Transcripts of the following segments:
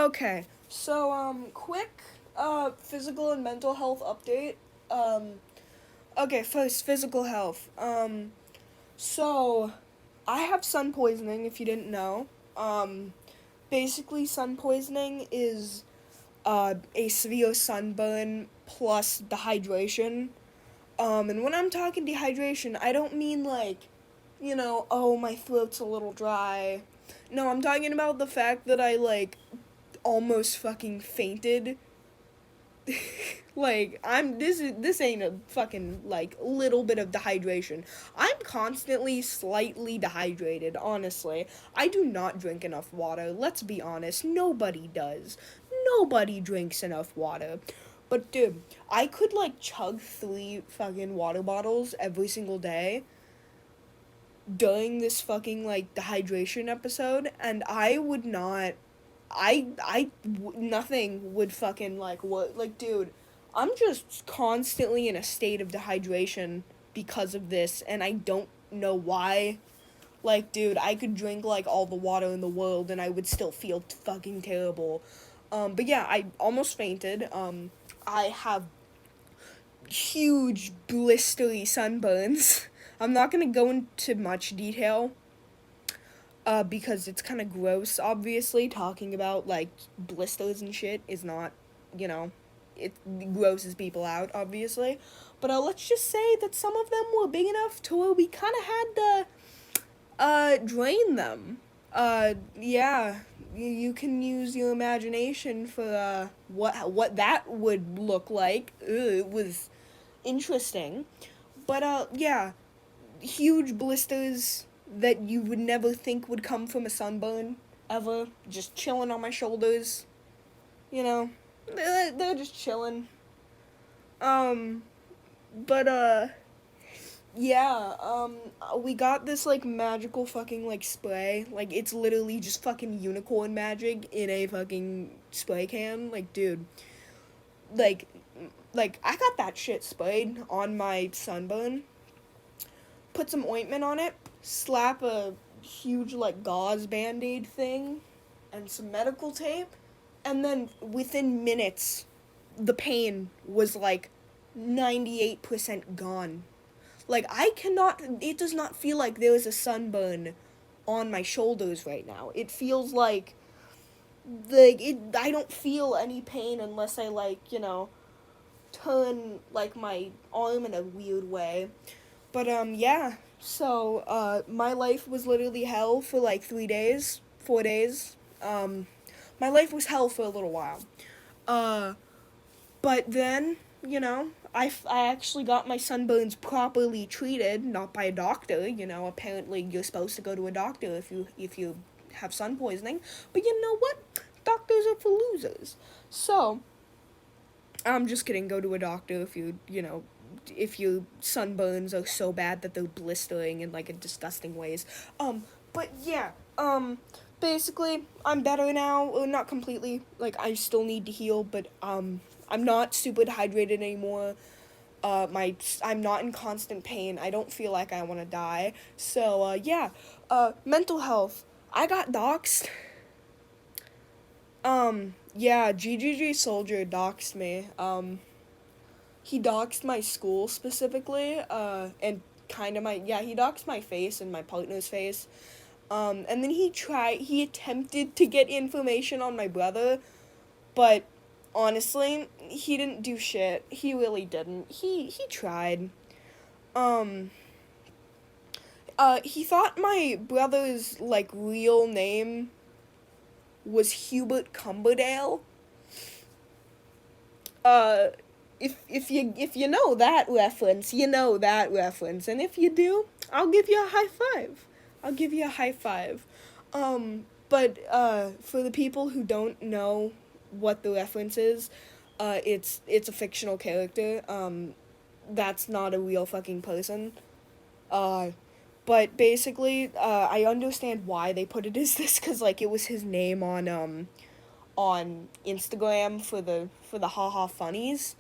Okay, so, quick, physical and mental health update. Um, okay, first, physical health. So, I have sun poisoning, if you didn't know. Basically, sun poisoning is, a severe sunburn plus dehydration. And when I'm talking dehydration, I don't mean like, oh, my throat's a little dry. No, I'm talking about the fact that I, like, almost fucking fainted. Like, this ain't a fucking like little bit of dehydration. I'm constantly slightly dehydrated, honestly. I do not drink enough water. Let's be honest, nobody does. Nobody drinks enough water. But dude, I could like chug 3 fucking water bottles every single day during this fucking like dehydration episode, and I would not nothing would fucking like what, like, dude, I'm just constantly in a state of dehydration because of this, and I don't know why. Like, dude, I could drink like all the water in the world and I would still feel fucking terrible. But yeah, I almost fainted. I have huge blistery sunburns. I'm not gonna go into much detail because it's kind of gross, obviously. Talking about, like, blisters and shit is not, you know, it grosses people out, obviously. But let's just say that some of them were big enough to where we kind of had to, drain them. Yeah, you can use your imagination for, what that would look like. It was interesting. But, yeah, huge blisters that you would never think would come from a sunburn ever, just chilling on my shoulders. You know, they're just chilling. Um, but yeah, we got this like magical fucking like spray. Like, it's literally just fucking unicorn magic in a fucking spray can. Like, dude, like, I got that shit sprayed on my sunburn, put some ointment on it, slap a huge like gauze band-aid thing and some medical tape, and then within minutes the pain was like 98% gone. Like, I cannot, it does not feel like there is a sunburn on my shoulders right now. It feels like it, I don't feel any pain unless I, like, turn like my arm in a weird way. But yeah. So my life was literally hell for like 3 days, 4 days. My life was hell for a little while. Uh, but then, I actually got my sunburns properly treated, not by a doctor. Apparently you're supposed to go to a doctor if you have sun poisoning. But you know what? Doctors are for losers. So I'm just kidding. Go to a doctor if your sunburns are so bad that they're blistering in like a disgusting ways. But yeah. Basically, I'm better now. Well, not completely. Like, I still need to heal, but I'm not super dehydrated anymore. I'm not in constant pain. I don't feel like I want to die. So yeah. Mental health. I got doxxed. Yeah, GGG Soldier doxed me. He doxed my school specifically, and kind of he doxed my face and my partner's face. And then he attempted to get information on my brother, but honestly, he didn't do shit. He really didn't. He tried. Um, he thought my brother's, like, real name was Hubert Cumberdale. Uh, if you know that reference, you know that reference, and if you do, I'll give you a high five. I'll give you a high five. But for the people who don't know what the reference is, it's a fictional character. That's not a real fucking person. Uh, but basically, I understand why they put it as this, because like it was his name on Instagram for the haha funnies.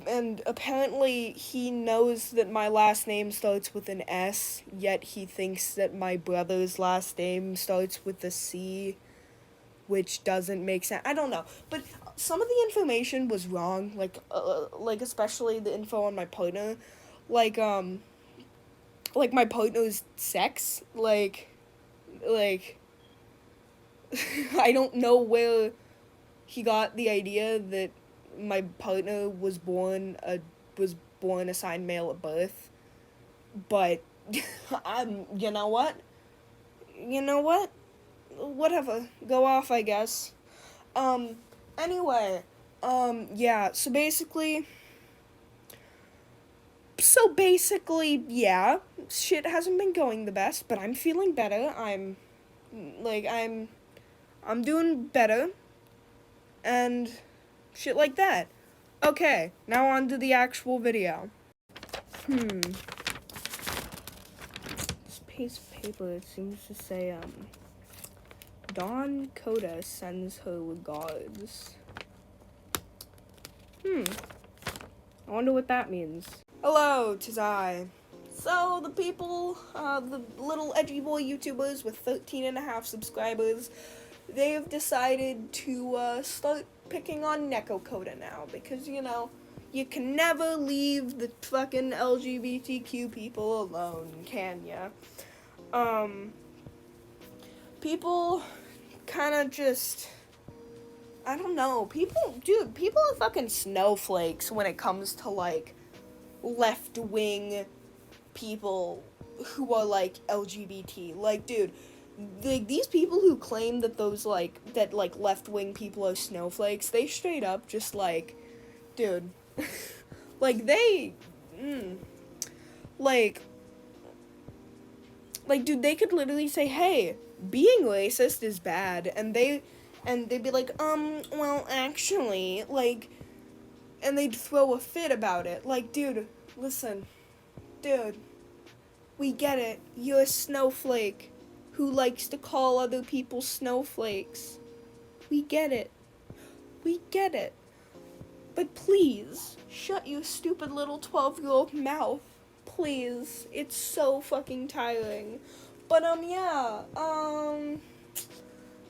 And apparently he knows that my last name starts with an S, yet he thinks that my brother's last name starts with a C. which doesn't make sense. I don't know, but some of the information was wrong, like especially the info on my partner, like my partner's sex, like I don't know where he got the idea that my partner was born assigned male at birth, but you know what? Whatever. Go off, I guess. Anyway, yeah, yeah, shit hasn't been going the best, but I'm feeling better. I'm doing better, and shit like that. Okay, now on to the actual video. This piece of paper, it seems to say, Dawn Coda sends her regards. I wonder what that means. Hello, 'tis I. So, the people, the little edgy boy YouTubers with 13.5 subscribers, they've decided to, start picking on Neko Coda now, because, you can never leave the fucking LGBTQ people alone, can ya? People kinda just, I don't know, people are fucking snowflakes when it comes to, like, left-wing people who are, like, LGBT. Like, dude, these people who claim that left-wing people are snowflakes, they straight up just, like, dude, like, dude, they could literally say, hey, being racist is bad, and they'd be like, well, actually, like, and they'd throw a fit about it. Like, dude, listen, dude, we get it. You're a snowflake who likes to call other people snowflakes. We get it. We get it. But please, shut your stupid little 12-year-old mouth. Please. It's so fucking tiring. But, yeah,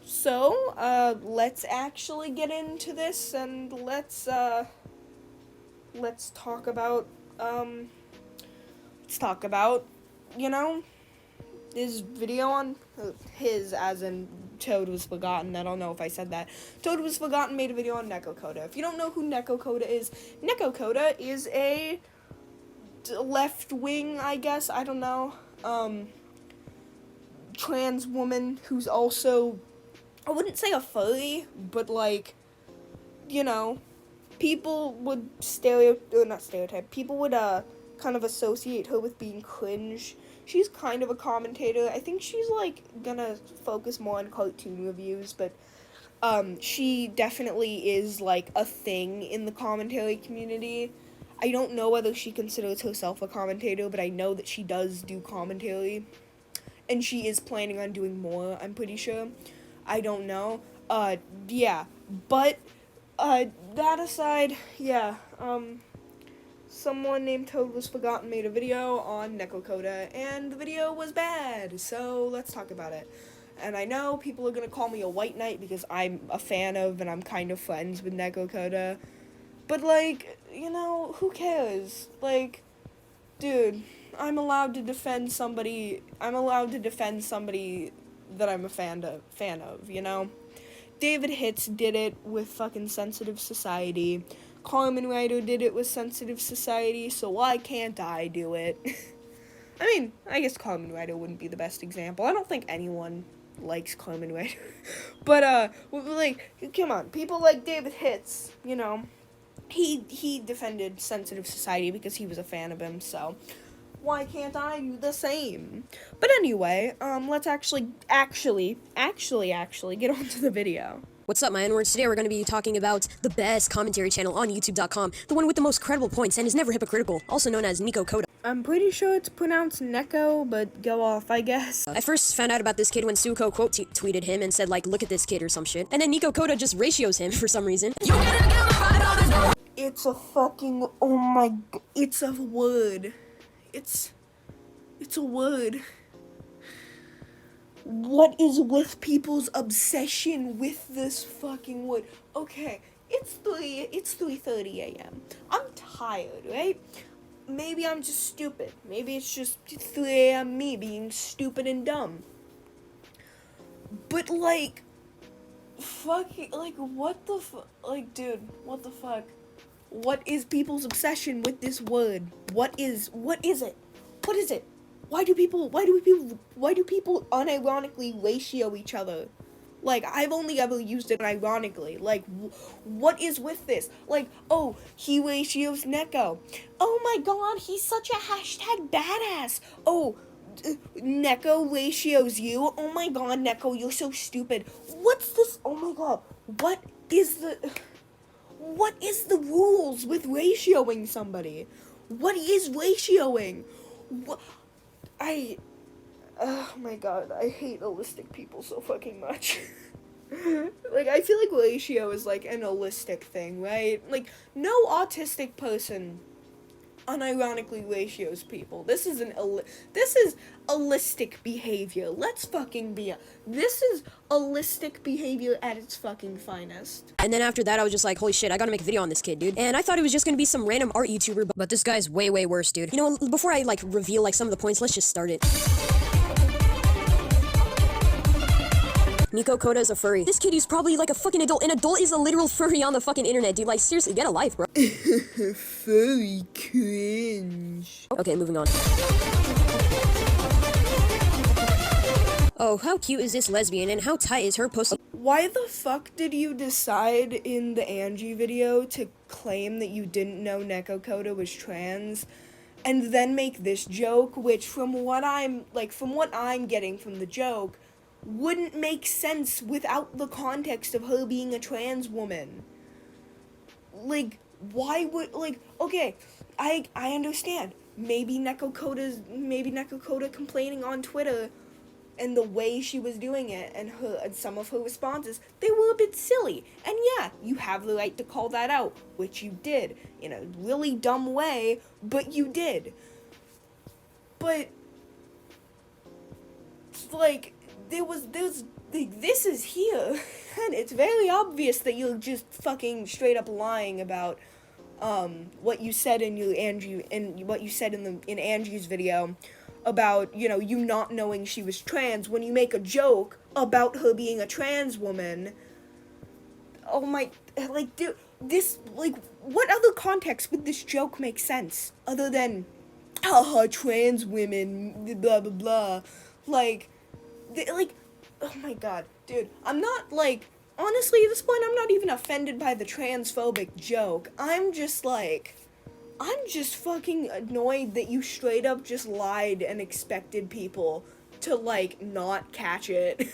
so, let's actually get into this, and let's talk about, his video on, his, as in Toad Was Forgotten. I don't know if I said that. Toad Was Forgotten made a video on Neko Coda. If you don't know who Neko Coda is a left-wing, I guess, I don't know, trans woman who's also, I wouldn't say a furry, but, like, people would people would, kind of associate her with being cringe. She's kind of a commentator. I think she's, like, gonna focus more on cartoon reviews, but, she definitely is, like, a thing in the commentary community. I don't know whether she considers herself a commentator, but I know that she does do commentary. And she is planning on doing more, I'm pretty sure. I don't know. Yeah. But, that aside, yeah, someone named Toad Was Forgotten made a video on Neko Coda, and the video was bad, so let's talk about it. And I know people are gonna call me a white knight because I'm a fan of and I'm kind of friends with Neko Coda, but, like, who cares? Like, dude, I'm allowed to defend somebody that I'm a fan of, David Hitz did it with fucking Sensitive Society. Carmen Ryder did it with Sensitive Society, so why can't I do it? I mean, I guess Carmen Ryder wouldn't be the best example. I don't think anyone likes Carmen Ryder. But, like, come on, people like David Hitz, he defended Sensitive Society because he was a fan of him, so why can't I do the same? But anyway, let's actually get on to the video. What's up, my N-words? Today we're going to be talking about the best commentary channel on YouTube.com, the one with the most credible points and is never hypocritical, also known as Neko Coda. I'm pretty sure it's pronounced Neko, but go off, I guess. I first found out about this kid when Suko quote tweeted him and said, like, look at this kid or some shit. And then Neko Coda just ratios him for some reason. It's a fucking, oh my god, it's a word. It's a word. What is with people's obsession with this fucking wood? Okay, it's 3:30 a.m. I'm tired, right? Maybe I'm just stupid. Maybe it's just 3 a.m. me being stupid and dumb. But like, fucking, like, what the fuck? Like, dude, what the fuck? What is people's obsession with this word? What is it? What is it? Why do people unironically ratio each other? Like, I've only ever used it ironically. Like, what is with this? Like, oh, he ratios Neko. Oh my god, he's such a hashtag badass. Oh, Neko ratios you. Oh my god, Neko, you're so stupid. What's this? Oh my god, what is the... What is the rules with ratioing somebody? What is ratioing? What? Oh my god, I hate holistic people so fucking much. Like, I feel like ratio is like an holistic thing, right? Like, no autistic person unironically ratios people. This is holistic behavior. Let's fucking be this is holistic behavior at its fucking finest. And then after that, I was just like, holy shit, I gotta make a video on this kid, dude. And I thought it was just gonna be some random art YouTuber, but this guy's way, way worse, dude. You know, before I, like, reveal, like, some of the points, let's just start it. Nico Koda is a furry. This kid is probably like a fucking adult. An adult is a literal furry on the fucking internet, dude. Like, seriously, get a life, bro. Furry cringe. Okay, moving on. Oh, how cute is this lesbian, and how tight is her pussy? Why the fuck did you decide in the Angie video to claim that you didn't know Neko Koda was trans, and then make this joke, which from what I'm getting from the joke, wouldn't make sense without the context of her being a trans woman? Like, why would, like, okay, I understand. Maybe Neko Koda complaining on Twitter and the way she was doing it and some of her responses, they were a bit silly. And yeah, you have the right to call that out, which you did in a really dumb way, but you did. But like, this is here, and it's very obvious that you're just fucking straight up lying about what you said in Angie's video about, you know, you not knowing she was trans when you make a joke about her being a trans woman. Oh my, like, dude, this, like, what other context would this joke make sense other than haha, trans women, blah blah blah. Like, oh my god, dude, I'm not, like, honestly, at this point, I'm not even offended by the transphobic joke. I'm just fucking annoyed that you straight up just lied and expected people to, like, not catch it.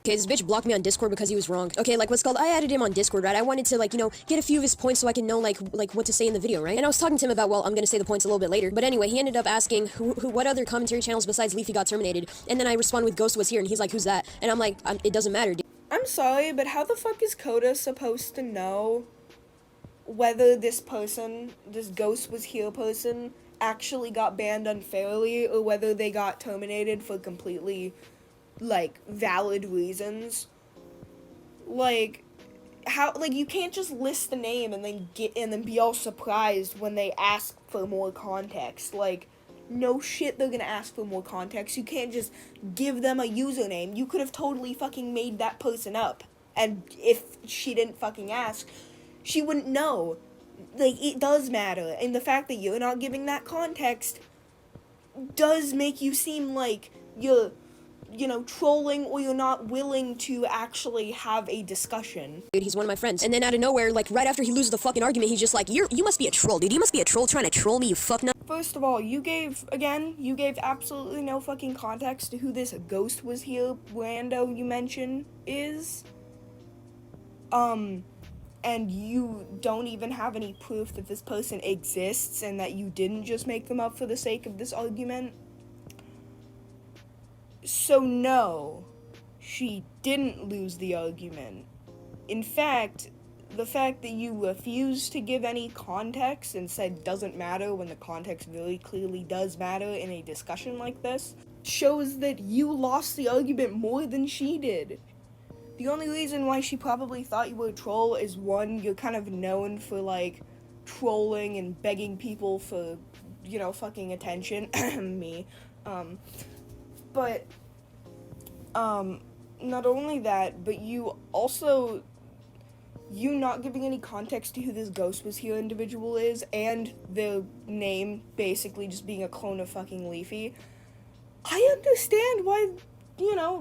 Okay, this bitch blocked me on Discord because he was wrong. Okay, like, what's called, I added him on Discord, right? I wanted to, like, you know, get a few of his points so I can know, like what to say in the video, right? And I was talking to him about, well, I'm gonna say the points a little bit later. But anyway, he ended up asking what other commentary channels besides Leafy got terminated. And then I respond with Ghost was here, and he's like, who's that? And I'm like, it doesn't matter, dude. I'm sorry, but how the fuck is Coda supposed to know whether this Ghost was here person, actually got banned unfairly, or whether they got terminated for completely, like, valid reasons? Like, how, like, you can't just list the name and then be all surprised when they ask for more context. Like, no shit, they're gonna ask for more context. You can't just give them a username. You could have totally fucking made that person up, and if she didn't fucking ask, she wouldn't know. Like, it does matter, and the fact that you're not giving that context does make you seem like you're, you know, trolling, or you're not willing to actually have a discussion. Dude, he's one of my friends. And then out of nowhere, like, right after he loses the fucking argument, he's just like, you must be a troll, dude. You must be a troll trying to troll me, you fuck nut. First of all, you gave absolutely no fucking context to who this Ghost was here rando you mentioned is. And you don't even have any proof that this person exists and that you didn't just make them up for the sake of this argument. So no, she didn't lose the argument. In fact, the fact that you refused to give any context and said doesn't matter when the context very clearly does matter in a discussion like this, shows that you lost the argument more than she did. The only reason why she probably thought you were a troll is, one, you're kind of known for, like, trolling and begging people for, fucking attention. Me. But, not only that, but you not giving any context to who this Ghost Was Here individual is, and the name basically just being a clone of fucking Leafy. I understand why,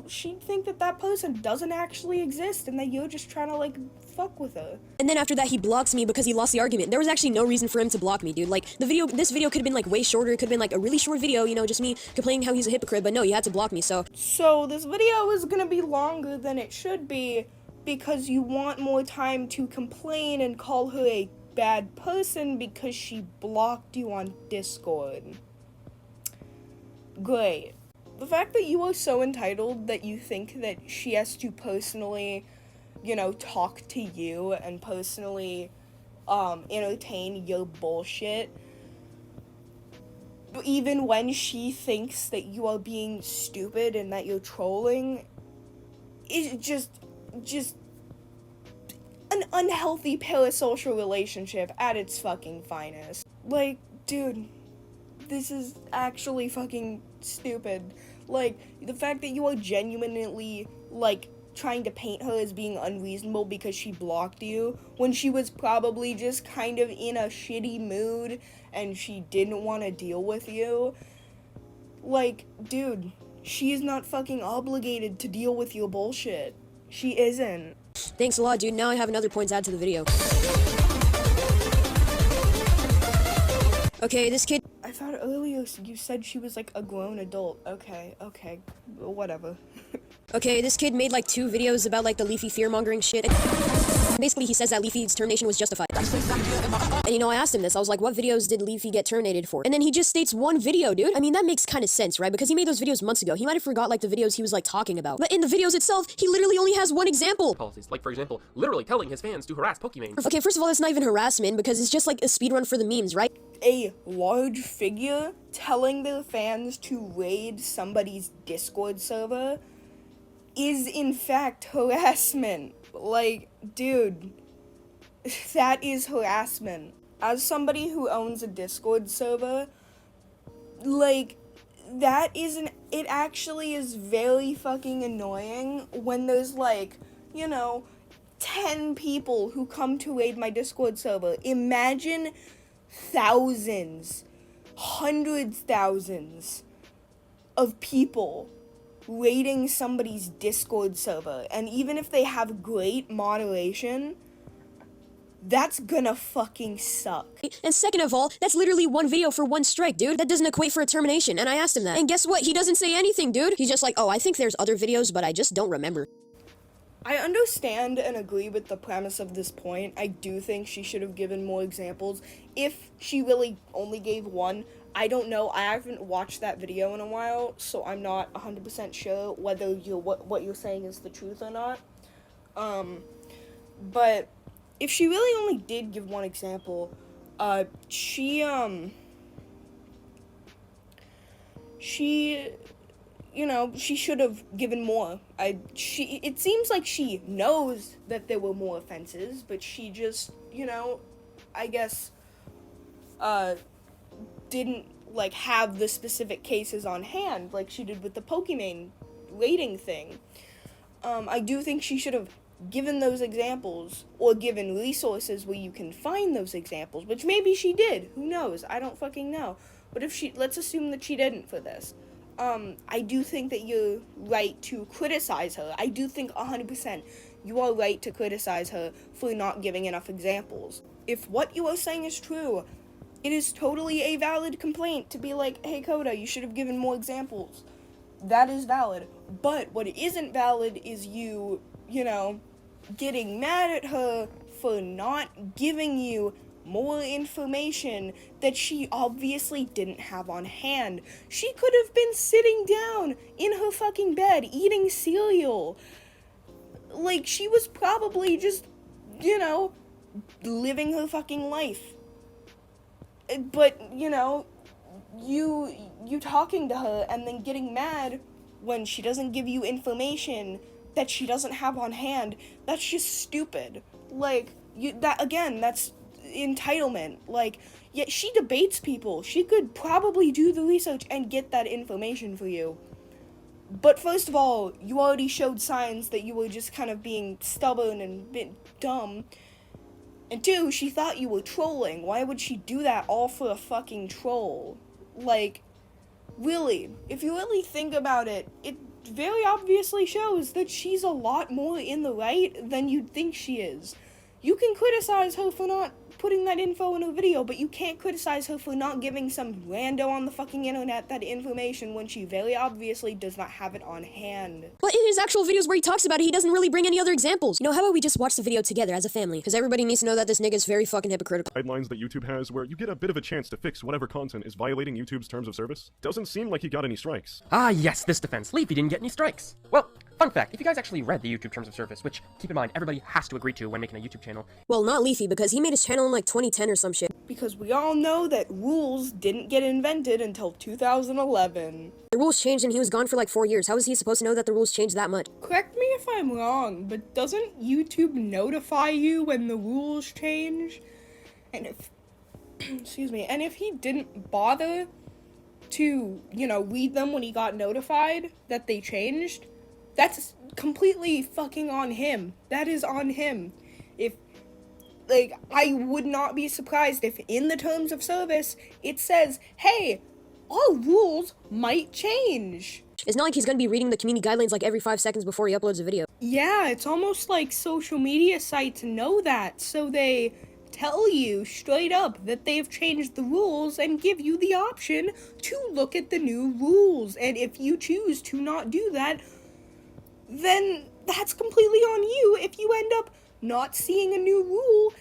she'd think that person doesn't actually exist and that you're just trying to, like, fuck with her. And then after that, he blocks me because he lost the argument. There was actually no reason for him to block me, dude. Like, this video could have been, like, way shorter. It could have been, like, a really short video, just me complaining how he's a hypocrite, but no, you had to block me, so. So, this video is gonna be longer than it should be because you want more time to complain and call her a bad person because she blocked you on Discord. Great. The fact that you are so entitled that you think that she has to personally, talk to you and personally, entertain your bullshit, even when she thinks that you are being stupid and that you're trolling, is just an unhealthy parasocial relationship at its fucking finest. Like, dude, this is actually fucking stupid. Like, the fact that you are genuinely, like, trying to paint her as being unreasonable because she blocked you when she was probably just kind of in a shitty mood and she didn't want to deal with you. Like, dude, she is not fucking obligated to deal with your bullshit. She isn't. Thanks a lot, dude. Now I have another point to add to the video. Okay, this kid... I thought earlier you said she was, like, a grown adult. Okay, whatever. Okay, this kid made, like, 2 videos about, like, the Leafy fear-mongering shit. Basically, he says that Leafy's termination was justified. And, I asked him this. I was like, what videos did Leafy get terminated for? And then he just states one video, dude. I mean, that makes kind of sense, right? Because he made those videos months ago. He might have forgot, like, the videos he was, like, talking about. But in the videos itself, he literally only has one example. Policies, like, for example, literally telling his fans to harass Pokemon. Okay, first of all, that's not even harassment, because it's just, like, a speedrun for the memes, right? A large figure telling their fans to raid somebody's Discord server is in fact harassment. Like, dude, that is harassment. As somebody who owns a Discord server, like, it actually is very fucking annoying when there's, like, 10 people who come to raid my Discord server. Imagine thousands, hundreds, thousands of people raiding somebody's Discord server, and even if they have great moderation, that's gonna fucking suck. And second of all, that's literally one video for one strike, dude. That doesn't equate for a termination, and I asked him that. And guess what? He doesn't say anything, dude. He's just like, oh, I think there's other videos, but I just don't remember. I understand and agree with the premise of this point. I do think she should have given more examples. If she really only gave one, I don't know. I haven't watched that video in a while, so I'm not 100% sure whether what you're saying is the truth or not. But if she really only did give one example, she should have given more. It seems like she knows that there were more offenses, but she just, I guess, didn't, like, have the specific cases on hand, like she did with the Pokemon rating thing. I do think she should have given those examples, or given resources where you can find those examples, which maybe she did. Who knows? I don't fucking know. But let's assume that she didn't for this. I do think that you're right to criticize her. I do think 100% you are right to criticize her for not giving enough examples. If what you are saying is true, it is totally a valid complaint to be like, hey Coda, you should have given more examples. That is valid. But what isn't valid is you, getting mad at her for not giving you more information that she obviously didn't have on hand. She could have been sitting down in her fucking bed eating cereal. Like, she was probably just, living her fucking life. But, you talking to her and then getting mad when she doesn't give you information that she doesn't have on hand, that's just stupid. Like, that's entitlement. Like, yet she debates people. She could probably do the research and get that information for you. But first of all, you already showed signs that you were just kind of being stubborn and a bit dumb. And two, she thought you were trolling. Why would she do that all for a fucking troll? Like, really, if you really think about it, it very obviously shows that she's a lot more in the right than you'd think she is. You can criticize her for not putting that info in a video, but you can't criticize her for not giving some rando on the fucking internet that information when she very obviously does not have it on hand. But in his actual videos where he talks about it, he doesn't really bring any other examples. You know, how about we just watch the video together as a family? Because everybody needs to know that this nigga's very fucking hypocritical. Guidelines that YouTube has where you get a bit of a chance to fix whatever content is violating YouTube's terms of service. Doesn't seem like he got any strikes. Ah, yes, this defense. Leafy didn't get any strikes. Well, fun fact, if you guys actually read the YouTube terms of service, which, keep in mind, everybody has to agree to when making a YouTube channel. Well, not Leafy, because he made his channel in like 2010 or some shit. Because we all know that rules didn't get invented until 2011. The rules changed and he was gone for like 4 years. How was he supposed to know that the rules changed that much? Correct me if I'm wrong, but doesn't YouTube notify you when the rules change? And if, excuse me, and if he didn't bother to, read them when he got notified that they changed, that's completely fucking on him. That is on him. I would not be surprised if in the terms of service, it says, hey, our rules might change. It's not like he's gonna be reading the community guidelines like every 5 seconds before he uploads a video. Yeah, it's almost like social media sites know that, so they tell you straight up that they've changed the rules and give you the option to look at the new rules. And if you choose to not do that, then that's completely on you if you end up not seeing a new rule,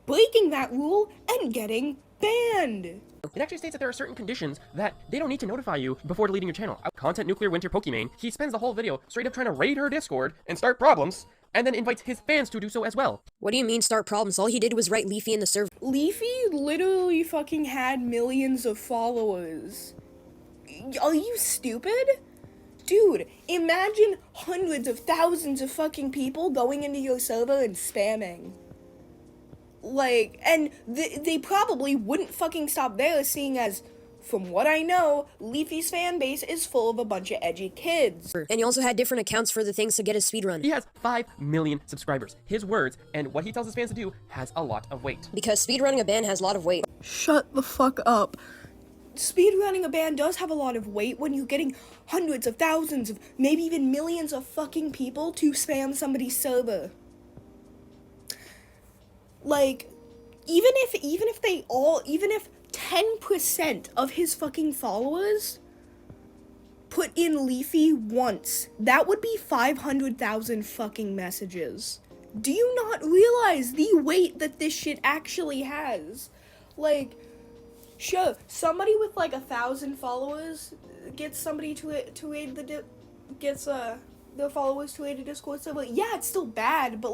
breaking that rule, and getting banned. It actually states that there are certain conditions that they don't need to notify you before deleting your channel. Content Nuclear Winter Pokimane, he spends the whole video straight up trying to raid her Discord and start problems, and then invites his fans to do so as well. What do you mean start problems? All he did was write Leafy in the server. Leafy literally fucking had millions of followers. Are you stupid? Dude, imagine hundreds of thousands of fucking people going into your server and spamming. And they probably wouldn't fucking stop there, seeing as, from what I know, Leafy's fan base is full of a bunch of edgy kids. And he also had different accounts for the things to get his speedrun. He has 5 million subscribers. His words and what he tells his fans to do has a lot of weight. Because speedrunning a band has a lot of weight. Shut the fuck up. Speedrunning a band does have a lot of weight when you're getting hundreds of thousands of, maybe even millions of fucking people to spam somebody's server. Even if 10% of his fucking followers put in Leafy once, that would be 500,000 fucking messages. Do you not realize the weight that this shit actually has? Sure, somebody with 1,000 followers gets somebody to aid their followers to aid a Discord server. Yeah, it's still bad, but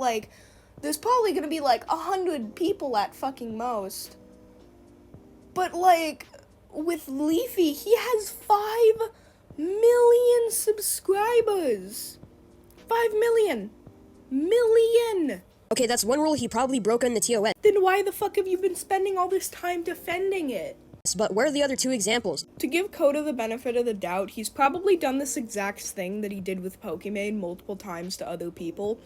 there's probably gonna be 100 people at fucking most. But with Leafy, he has 5 million subscribers. 5 million. Million. Okay, that's one rule he probably broke in the TOS. Then why the fuck have you been spending all this time defending it? But where are the other 2 examples? To give Coda the benefit of the doubt, he's probably done this exact thing that he did with Pokimane multiple times to other people,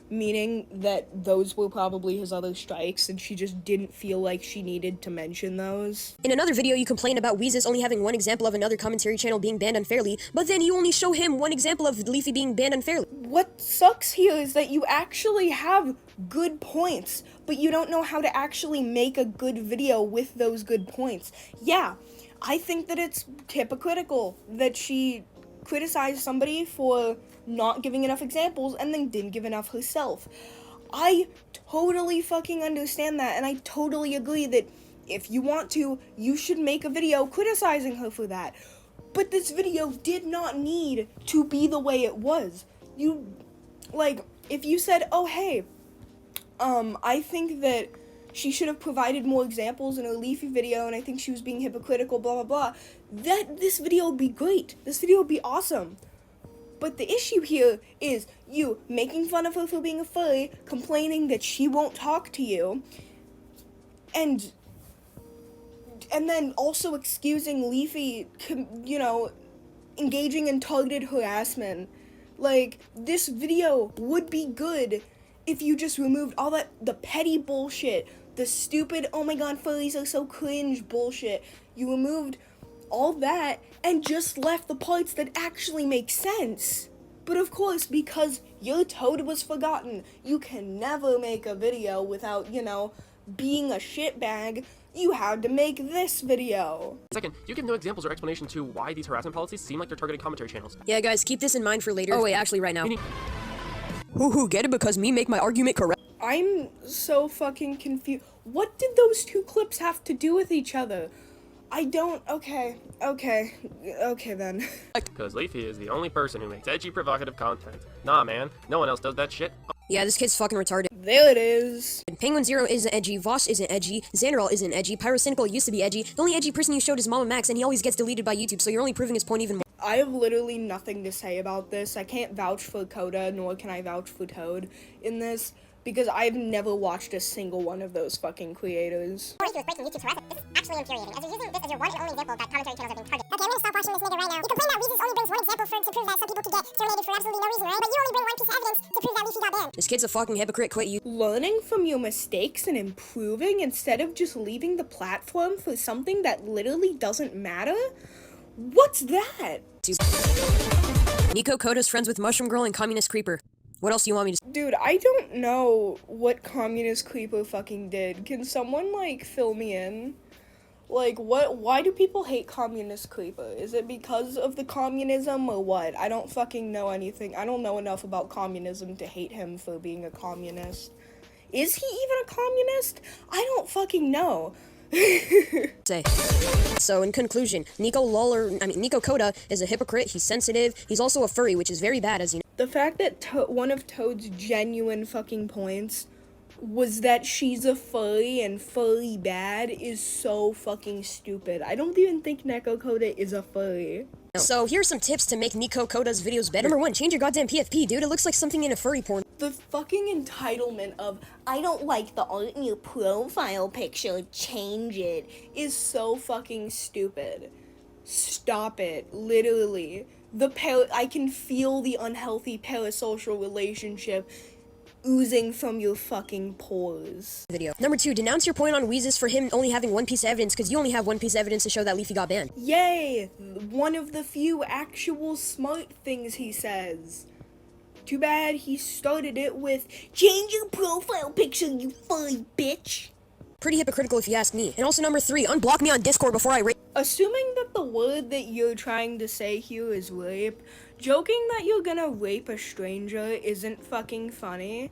meaning that those were probably his other strikes, and she just didn't feel like she needed to mention those. In another video, you complain about Weezus only having one example of another commentary channel being banned unfairly, but then you only show him one example of Leafy being banned unfairly. What sucks here is that you actually have good points, but you don't know how to actually make a good video with those good points. Yeah, I think that it's hypocritical that she criticized somebody for not giving enough examples and then didn't give enough herself. I totally fucking understand that, and I totally agree that if you want to, you should make a video criticizing her for that. But this video did not need to be the way it was. If you said, oh hey, I think that she should have provided more examples in her Leafy video, and I think she was being hypocritical, blah, blah, blah, this video would be great. This video would be awesome. But the issue here is you making fun of her for being a furry, complaining that she won't talk to you, and then also excusing Leafy, engaging in targeted harassment. Like, this video would be good if you just removed all the petty bullshit, the stupid, oh my god, furries are so cringe bullshit. You removed all that and just left the parts that actually make sense. But of course, because your toad was forgotten, you can never make a video without, being a shitbag. You had to make this video. Second, do you give no examples or explanation to why these harassment policies seem like they're targeted commentary channels? Yeah, guys, keep this in mind for later. Oh wait, actually right now. Hoo, get it because me make my argument correct. I'm so fucking confused. What did those two clips have to do with each other? I don't, okay then. Because Leafy is the only person who makes edgy, provocative content. Nah, man, no one else does that shit. Yeah, this kid's fucking retarded. There it is. Penguin Zero isn't edgy, Voss isn't edgy, Xanderall isn't edgy, Pyrocynical used to be edgy. The only edgy person you showed is Mama Max, and he always gets deleted by YouTube, so you're only proving his point even more. I have literally nothing to say about this. I can't vouch for Coda, nor can I vouch for Toad in this, because I've never watched a single one of those fucking creators. This is breaking YouTube's harassment. This is actually infuriating, as you're using this as your one and only example that commentary channels are being targeted. Okay, I'm gonna stop watching this nigga right now. You complain that Weezus only brings one example to prove that some people could get terminated for absolutely no reason, right? But you only bring one piece of evidence to prove that Leafy got banned. This kid's a fucking hypocrite, quit you. Learning from your mistakes and improving instead of just leaving the platform for something that literally doesn't matter? What's that? Nico Koda's friends with Mushroom Girl and Communist Creeper. What else do you want me to Dude, I don't know what Communist Creeper fucking did. Can someone, fill me in? Why do people hate Communist Creeper? Is it because of the communism or what? I don't fucking know anything. I don't know enough about communism to hate him for being a communist. Is he even a communist? I don't fucking know. say? So, in conclusion, Nico Koda is a hypocrite, he's sensitive, he's also a furry, which is very bad, as you know. The fact that one of Toad's genuine fucking points was that she's a furry and furry bad is so fucking stupid. I don't even think Neko Koda is a furry. So, here's some tips to make Nico Koda's videos better. Number 1, change your goddamn PFP, dude. It looks like something in a furry porn. The fucking entitlement of, I don't like the art in your profile picture, change it, is so fucking stupid. Stop it, literally. I can feel the unhealthy parasocial relationship oozing from your fucking pores. Video. Number 2, denounce your point on Weezus for him only having one piece of evidence, because you only have one piece of evidence to show that Leafy got banned. Yay! One of the few actual smart things he says. Too bad he started it with, change your profile picture, you furry bitch. Pretty hypocritical if you ask me. And also number 3, unblock me on Discord before I rape. Assuming that the word that you're trying to say here is rape, joking that you're gonna rape a stranger isn't fucking funny.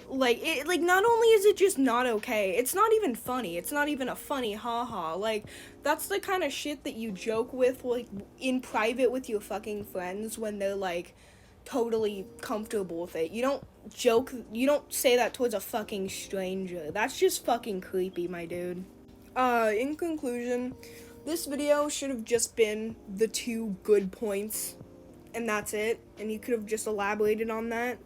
Not only is it just not okay, it's not even funny. It's not even a funny haha. That's the kind of shit that you joke with, in private with your fucking friends when they're, totally comfortable with it. You don't say that towards a fucking stranger. That's just fucking creepy, my dude. In conclusion, this video should have just been the 2 good points, and that's it, and you could have just elaborated on that.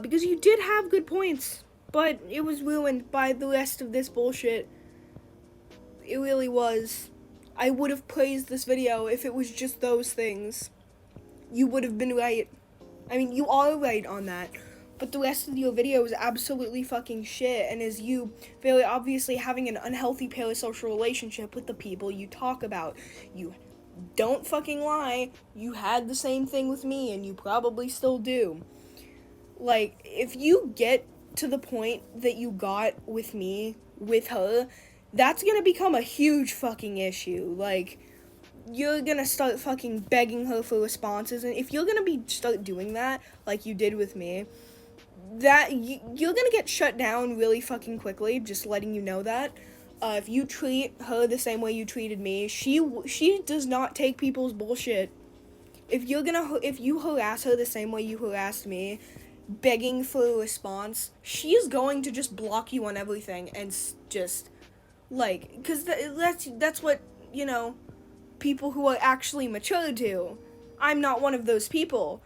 Because you did have good points, but it was ruined by the rest of this bullshit. It really was. I would have praised this video if it was just those things. You would have been right. I mean, you are right on that. But the rest of your video is absolutely fucking shit, and is you very obviously having an unhealthy parasocial relationship with the people you talk about. You don't fucking lie. You had the same thing with me, and you probably still do. If you get to the point that you got with me, with her, that's gonna become a huge fucking issue. You're gonna start fucking begging her for responses, and if you're gonna start doing that, like you did with me, you're gonna get shut down really fucking quickly, just letting you know that. If you treat her the same way you treated me, she does not take people's bullshit. If you harass her the same way you harassed me, begging for a response, she is going to just block you on everything and just, like, because that's what, you know, people who are actually mature do. I'm not one of those people.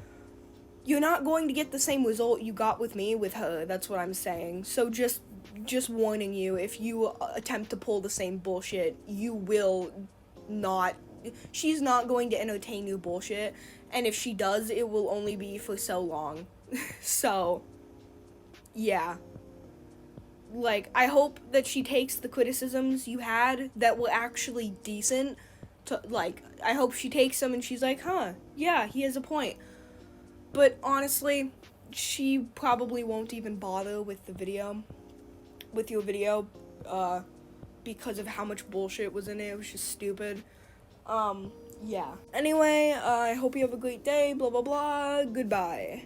You're not going to get the same result you got with me with her, that's what I'm saying. So just warning you, if you attempt to pull the same bullshit, you will not, she's not going to entertain your bullshit, and if she does, it will only be for so long. So, yeah. Like, I hope that she takes the criticisms you had that were actually decent to, like, I hope she takes them and she's like, huh, yeah, he has a point. But honestly, she probably won't even bother with your video, because of how much bullshit was in it. It was just stupid. Yeah. Anyway, I hope you have a great day, blah blah blah, goodbye.